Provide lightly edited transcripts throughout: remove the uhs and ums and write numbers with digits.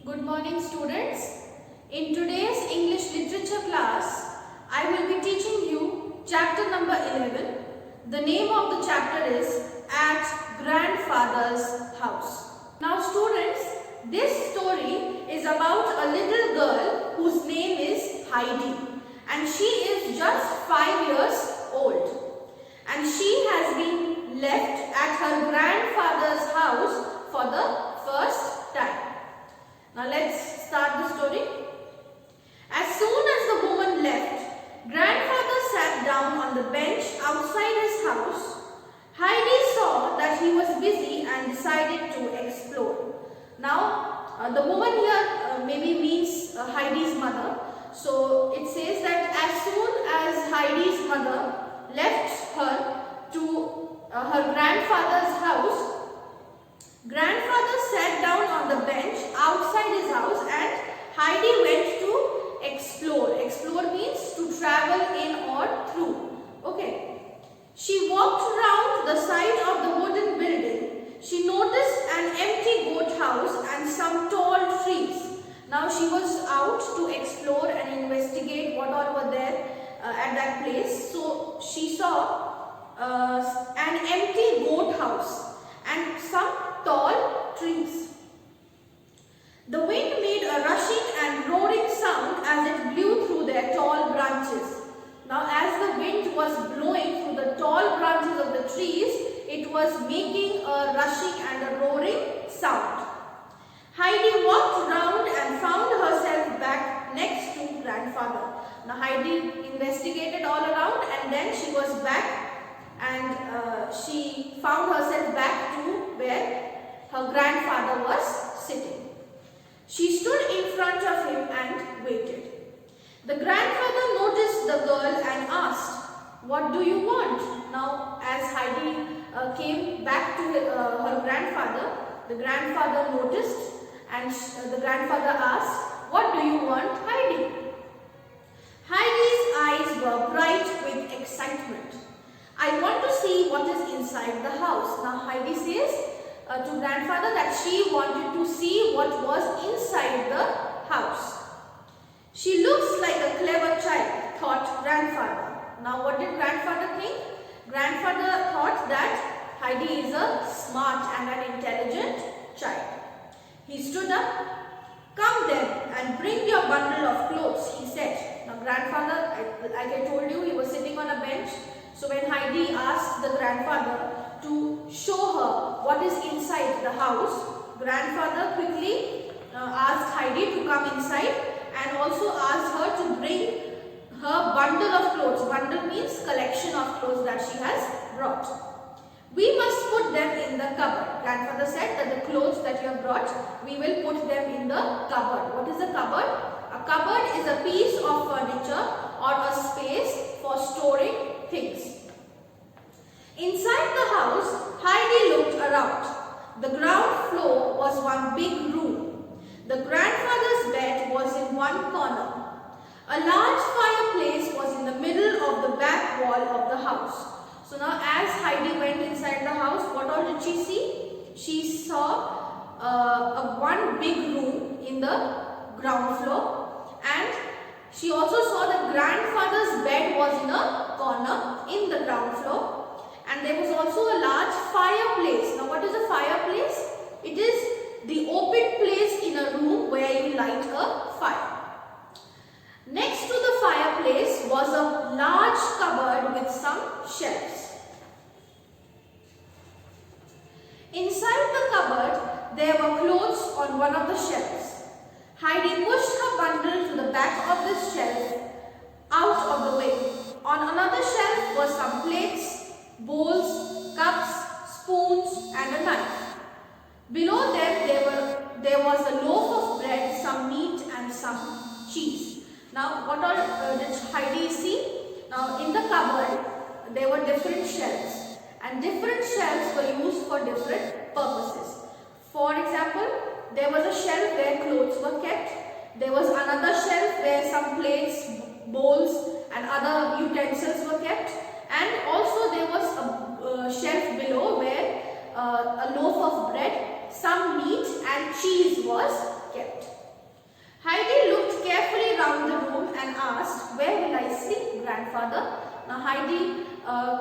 Good morning, students. In today's English literature class, I will be teaching you chapter number 11. The name of the chapter is At Grandfather's House. Now students, this story is about a little girl whose name is Heidi, and she is just 5 years old, and she has been left at her grandfather's house for the first time. Now let's start the story. As soon as the woman left, grandfather sat down on the bench outside his house. Heidi saw that he was busy and decided to explore. Now the woman here maybe means Heidi's mother. So it says that as soon as Heidi's mother left her to her grandfather's house, grandfather sat down on the bench outside his house and Heidi went to explore. Explore means to travel in or through. Okay. She walked around the side of the wooden building. She noticed an empty goat house and some tall trees. Now she was out to explore and investigate what all were there at that place. So she saw an empty goat house and some tall trees. The wind made a rushing and roaring sound as it blew through their tall branches. Now as the wind was blowing through the tall branches of the trees, it was making a rushing and a roaring sound. Heidi walked round and found herself back next to grandfather. Now Heidi investigated all around and then she was back and she found herself back to where her grandfather was sitting. She stood in front of him and waited. The grandfather noticed the girl and asked, "What do you want?" Now as Heidi came back to her grandfather, the grandfather noticed and the grandfather asked, "What do you want, Heidi?" Heidi's eyes were bright with excitement. "I want to see what is inside the house." Now Heidi says to grandfather that she wanted to see what was inside the house. "She looks like a clever child," thought grandfather. Now what did grandfather think? Grandfather thought that Heidi is a smart and an intelligent child. He stood up. "Come then and bring your bundle of clothes," he said. Now grandfather, like I told you, he was sitting on a bench. So when Heidi asked the grandfather to show her what is inside the house, grandfather quickly asked Heidi to come inside and also asked her to bring her bundle of clothes. Bundle means collection of clothes that she has brought. "We must put them in the cupboard." Grandfather said that the clothes that you have brought, we will put them in the cupboard. What is a cupboard? A cupboard is a piece of furniture or a space for storing things. Inside the house, Heidi looked around. The ground floor was one big room. The grandfather's bed was in one corner. A large fireplace was in the middle of the back wall of the house. So now as Heidi went inside the house, what all did she see? She saw one big room in the ground floor, and she also saw that grandfather's bed was in a corner in the ground floor. And there was also a large fireplace. Now what is a fireplace? It is the open place in a room where you light a fire. Next to the fireplace was a large cupboard with some shelves. Inside the cupboard, there were clothes on one of the shelves. Heidi pushed her bundle to the back of this shelf out of the way. On another shelf were some plates, bowls, cups, spoons and a knife. Below them there was a loaf of bread, some meat and some cheese. Now what all did Heidi see? Now in the cupboard there were different shelves, and different shelves were used for different purposes. For example, there was a shelf where clothes were kept. There was another shelf where some plates, bowls and other utensils were kept. And also there was a shelf below where a loaf of bread, some meat and cheese was kept. Heidi looked carefully round the room and asked, "Where will I sleep, grandfather?" Now Heidi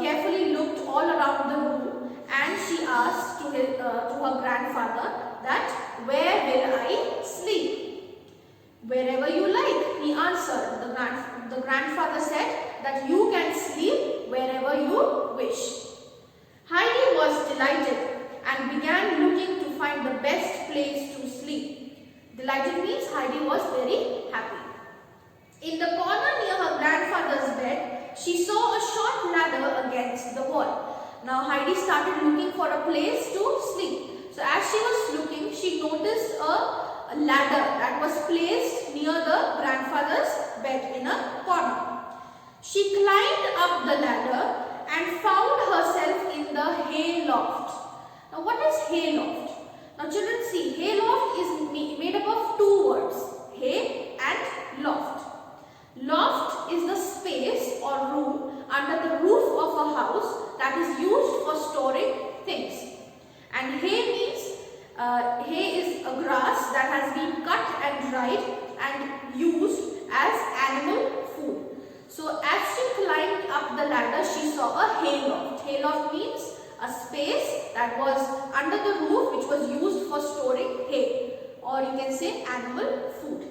carefully looked all around the room and she asked to her grandfather that, "Where will I sleep?" "Wherever you like," he answered. The grandfather said that you can sleep wherever you wish. Heidi was delighted and began looking to find the best place to sleep. Delighted means Heidi was very happy. In the corner near her grandfather's bed, she saw a short ladder against the wall. Now Heidi started looking for a place to sleep. So as she was looking, she noticed a ladder that was placed near the grandfather's bed in a corner. She climbed up the ladder and found herself in the hay loft. Now what is hay loft? Now children, see, hay loft is made up of two words, hay and loft. Loft is the space or room under the roof of a house that is used for storing things. And hay means, hay is a grass that has been cut and dried and used as animal food. So as she climbed up the ladder, she saw a hay loft. Hay loft means a space that was under the roof which was used for storing hay, or you can say animal food.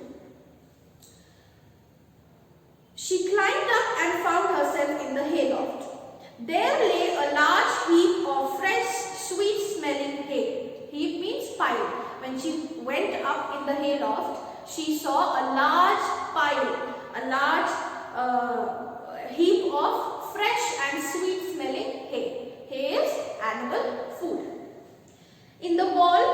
She climbed up and found herself in the hay loft. There lay a large heap of fresh, sweet-smelling hay. Heap means pile. When she went up in the hay loft, she saw a large pile, a large heap of fresh and sweet-smelling hay. Hay is animal food. In the wall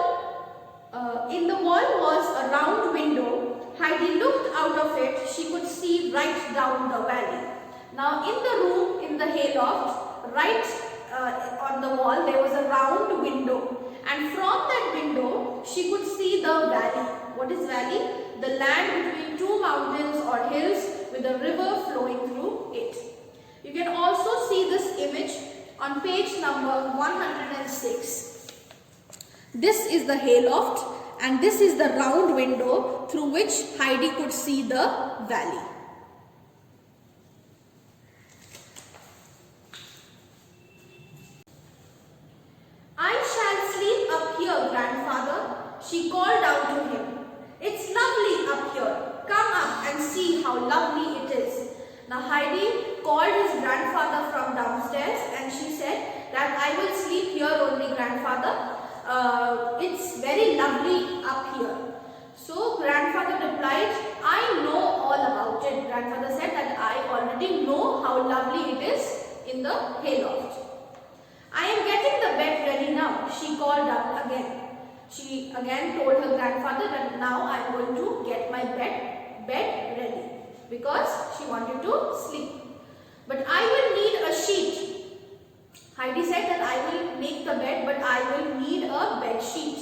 was a round window. Heidi looked out of it. She could see right down the valley. Now in the room, in the hay loft, right on the wall, there was a round window. And from that window, she could see the valley. What is valley? The land between two mountains or hills with a river flowing through it. You can also see this image on page number 106. This is the hay loft and this is the round window through which Heidi could see the valley. "I shall sleep up here, grandfather," she called out to him. "It's lovely up here. Come up and see how lovely it is." Now Heidi called his grandfather from downstairs and she said that, "I will sleep here only, grandfather. It's very lovely up here." So grandfather replied, "I know all about it." Grandfather said that, "I already know how lovely it is in the hay loft." "I am getting the bed ready now," she called up again. She again told her grandfather that now I am going to get my bed ready because she wanted to sleep. "But I will need a sheet." Heidi said that, "I will make the bed, but I will need a bed sheet."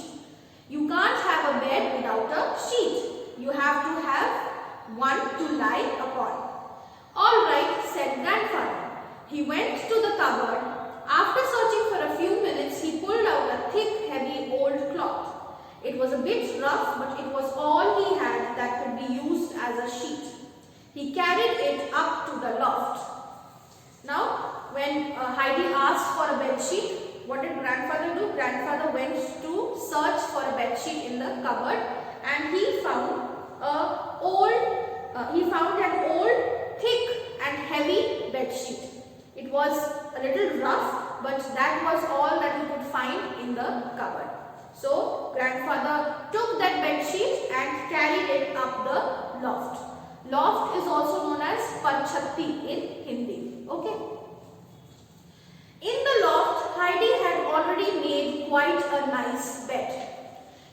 "You can't have a bed without a sheet. You have to have one to lie upon." "All right," said grandfather. He went to the cupboard. After searching for a few minutes, he pulled out a thick, heavy old cloth. It was a bit rough, but it was all he had that could be used as a sheet. He carried it up to the loft. Now, when Heidi asked for a bed sheet, what did grandfather do? Grandfather went to search for a bed sheet in the cupboard, and he found an old, thick and heavy bed sheet. It was a little rough, but that was all that he could find in the cupboard. So grandfather took that bed sheet and carried it up the loft. Loft is also known as Parchatti in Hindi. Okay. In the loft, Heidi had already made quite a nice bed.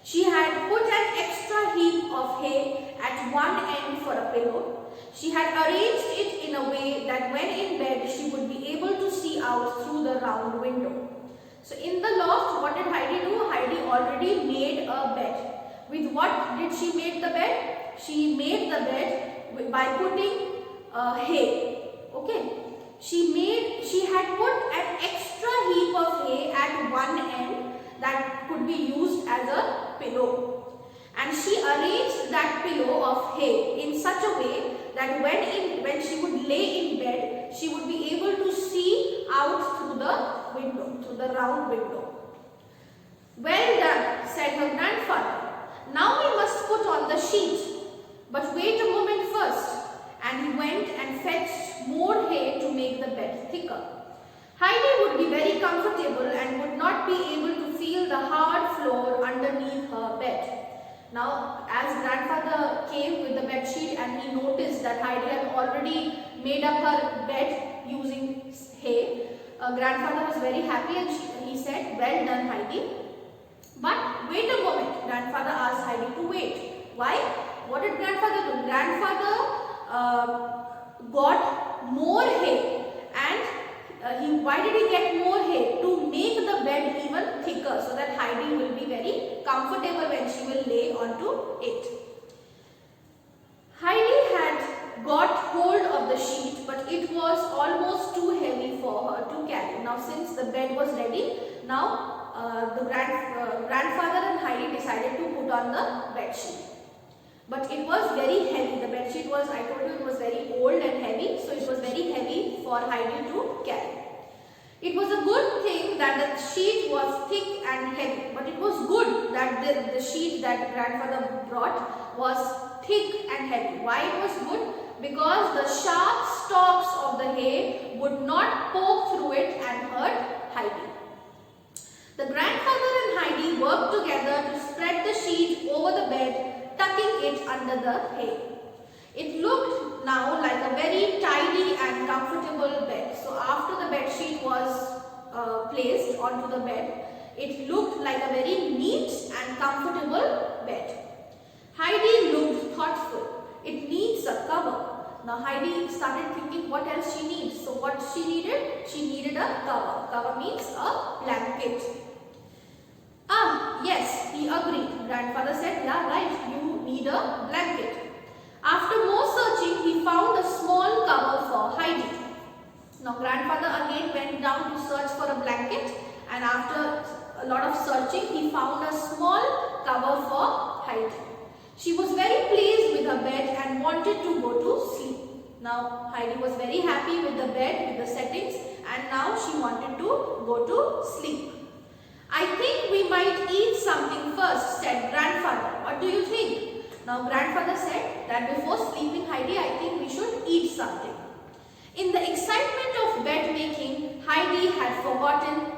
She had put an extra heap of hay at one end for a pillow. She had arranged it in a way that when in bed she would be able to see out through the round window. So in the loft, what did Heidi do? Heidi already made a bed. With what did she make the bed? She made the bed by putting hay. Okay. She had put an extra heap of hay at one end that could be used as a pillow. And she arranged that pillow of that when she would lay in bed, she would be able to see out through the window, through the round window. Well done, said her grandfather. Now we must put on the sheet. But wait a moment first. And he went and fetched more hay to make the bed thicker. Heidi would be very comfortable and would not be able to feel the hard floor underneath her bed. Now, as grandfather came with the bed sheet and he noticed that Heidi had already made up her bed using hay, grandfather was very happy and he said, "Well done, Heidi." But wait a moment, grandfather asked Heidi to wait. Why? What did grandfather do? Grandfather got more hay, and why did he get more hay? To make the bed even thicker, so that Heidi will be very comfortable when she will lay onto it. Heidi had got hold of the sheet, but it was almost too heavy for her to carry. Now, since the bed was ready, now the grandfather and Heidi decided to put on the bed sheet. But it was very heavy. The bed sheet was, I told you, it was very old and heavy, so it was very heavy for Heidi to carry. It was a good thing that the sheet was thick and heavy, but it was good that the sheet that grandfather brought was thick and heavy. Why it was good? Because the sharp stalks of the hay would not poke through it and hurt Heidi. The grandfather and Heidi worked together to spread the sheet over the bed, tucking it under the hay. It looked now like a very tidy and comfortable bed. So after the bed sheet was placed onto the bed, it looked like a very neat and comfortable bed. Heidi looked thoughtful. It needs a cover. Now Heidi started thinking what else she needs. So what she needed? She needed a cover. Cover means a blanket. Ah, yes, he agreed. Grandfather said, yeah, right, you need a blanket. After more searching, he found a small cover for Heidi. Now, grandfather again went down to search for a blanket, and after a lot of searching, he found a small cover for Heidi. She was very pleased with her bed and wanted to go to sleep. Now, Heidi was very happy with the bed, with the settings, and now she wanted to go to sleep. I think we might eat something first, said grandfather. What do you think? Now grandfather said that before sleeping, Heidi, I think we should eat something. In the excitement of bed making, Heidi had forgotten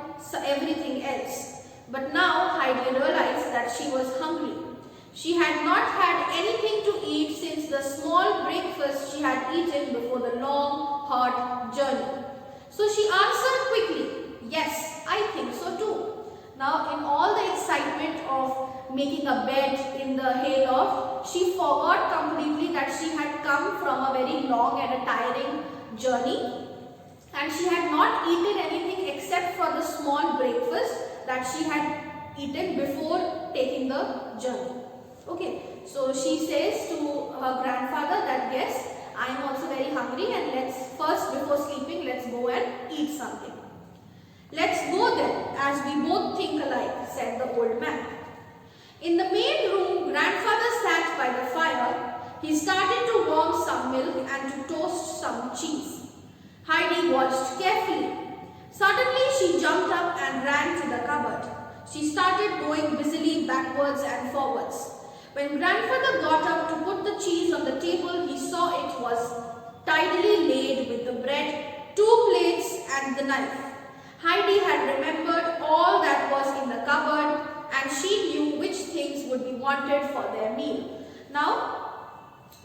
everything else. But now Heidi realized that she was hungry. She had not had anything to eat since the small breakfast she had eaten before the long, hard journey. So she answered quickly, yes, I think so too. Now, in all the excitement of making a bed in the hayloft, she forgot completely that she had come from a very long and a tiring journey, and she had not eaten anything except for the small breakfast that she had eaten before taking the journey. Okay, so she says to her grandfather that yes, I am also very hungry, and let's first, before sleeping, let's go and eat something. Let's go then, as we both think alike, said the old man. In the main room, grandfather sat by the fire. He started to warm some milk and to toast some cheese. Heidi watched carefully. Suddenly, she jumped up and ran to the cupboard. She started going busily backwards and forwards. When grandfather got up to put the cheese on the table, he saw it was tidily laid with the bread, 2 plates and the knife. Heidi had remembered all that was in the cupboard, and she knew which things would be wanted for their meal. Now,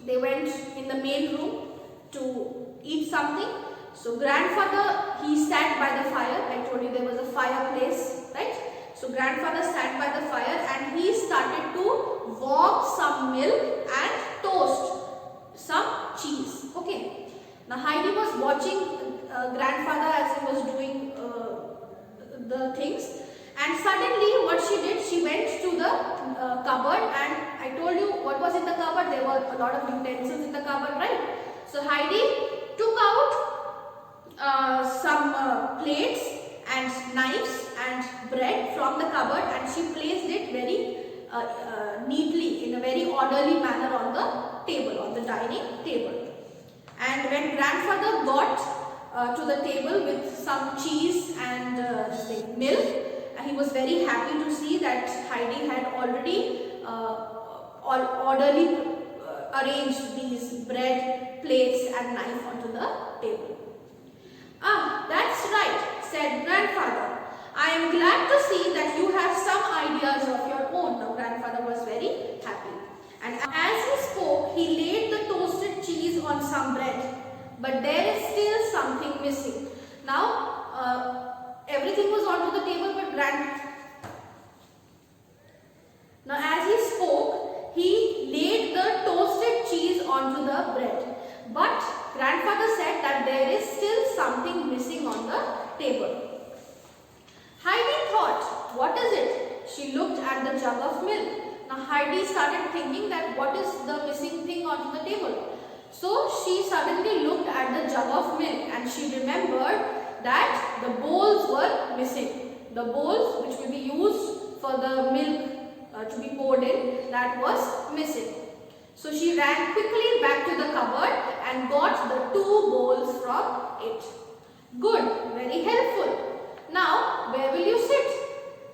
they went in the main room to eat something. So, grandfather, he sat by the fire. I told you there was a fireplace, right? So, grandfather sat by the fire and he started to warm some milk and toast some cheese. Okay. Now, Heidi was watching grandfather as he was doing the things, and suddenly what she did, she went to the cupboard, and I told you what was in the cupboard. There were a lot of utensils in the cupboard, right? So Heidi took out some plates and knives and bread from the cupboard, and she placed it very neatly in a very orderly manner on the table, on the dining table. And when grandfather got to the table with some cheese and milk, he was very happy to see that Heidi had already orderly arranged these bread, plates and knife onto the table. "Ah, that's right," said grandfather. "I am glad to see that you have some ideas of your own." Now grandfather was very happy. And as he spoke, he laid the toasted cheese on some bread. But there is still something missing. Now everything was onto the table, but Now as he spoke, he laid the toasted cheese onto the bread. But grandfather said that there is still something missing on the table. Heidi thought, "What is it?" She looked at the jug of milk. Now Heidi started thinking that what is the missing thing onto the table. So she suddenly looked at the jug of milk and she remembered that the bowls were missing. The bowls which will be used for the milk to be poured in, that was missing. So she ran quickly back to the cupboard and got the 2 bowls from it. "Good, very helpful. Now where will you sit?"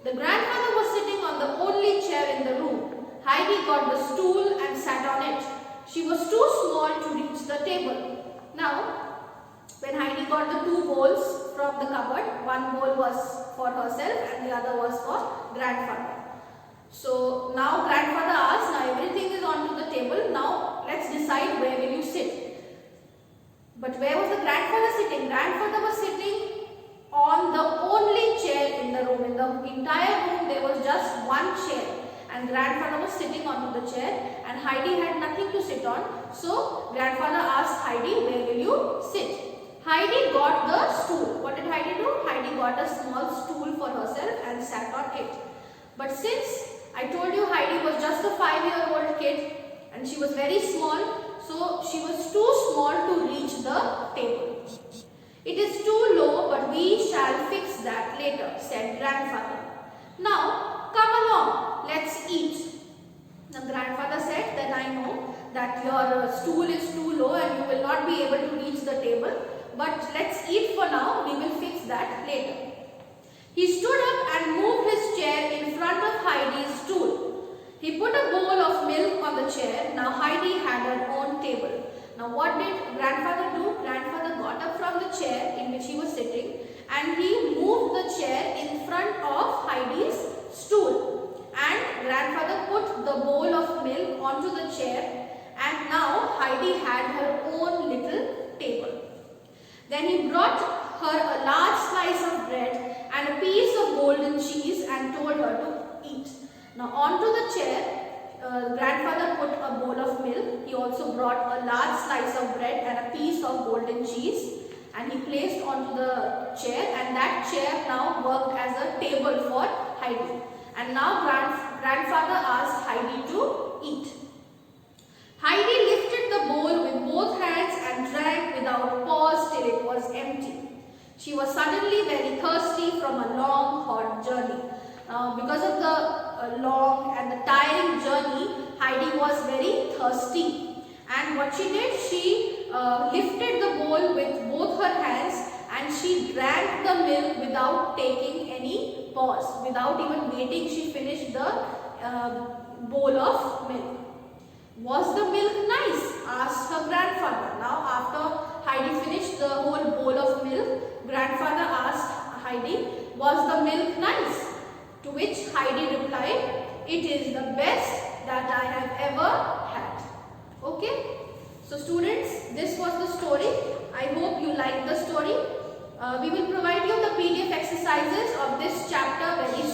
The grandmother was sitting on the only chair in the room. Heidi got the stool and sat on it. She was too small to reach the table. Now, when Heidi got the 2 bowls from the cupboard, one bowl was for herself and the other was for grandfather. So now grandfather asked, "Now everything is onto the table. Now let's decide where will you sit." But where was the grandfather sitting? Grandfather was sitting on the only chair in the room. In the entire room there was just one chair. And grandfather was sitting onto the chair and Heidi had nothing to sit on. So grandfather asked Heidi, "Where will you sit?" Heidi got the stool. What did Heidi do? Heidi got a small stool for herself and sat on it. But since I told you Heidi was just a 5-year-old kid and she was very small, so she was too small to reach the table. "It is too low, but we shall fix that later," said grandfather. "Now come along, let's eat." The grandfather said, "Then I know that your stool is too low and you will not be able to reach the table, but let's eat for now, we will fix that later." He stood up and moved his chair in front of Heidi's stool. He put a bowl of milk on the chair. Now Heidi had her own table. Now what did grandfather do? Grandfather got up from the chair in which he was sitting and he moved the chair in front of Heidi's stool. And grandfather put the bowl of milk onto the chair and now Heidi had her own little table. Then he brought her a large slice of bread and a piece of golden cheese and told her to eat. Now onto the chair, grandfather put a bowl of milk. He also brought a large slice of bread and a piece of golden cheese and he placed onto the chair, and that chair now worked as a table for Heidi. And now grandfather asked Heidi to eat. Heidi lifted the bowl with both hands and drank without pause till it was empty. She was suddenly very thirsty from a long hot journey. Because of the long and the tiring journey, Heidi was very thirsty. And what she did, she lifted the bowl with both her hands and she drank the milk without taking any pause. Without even waiting, she finished the bowl of milk. "Was the milk nice?" asked her grandfather. Now after Heidi finished the whole bowl of milk, grandfather asked Heidi, "Was the milk nice?" To which Heidi replied, "It is the best that I have ever had." Okay. So students, this was the story. I hope you liked the story. We will provide you the PDF exercises of this chapter very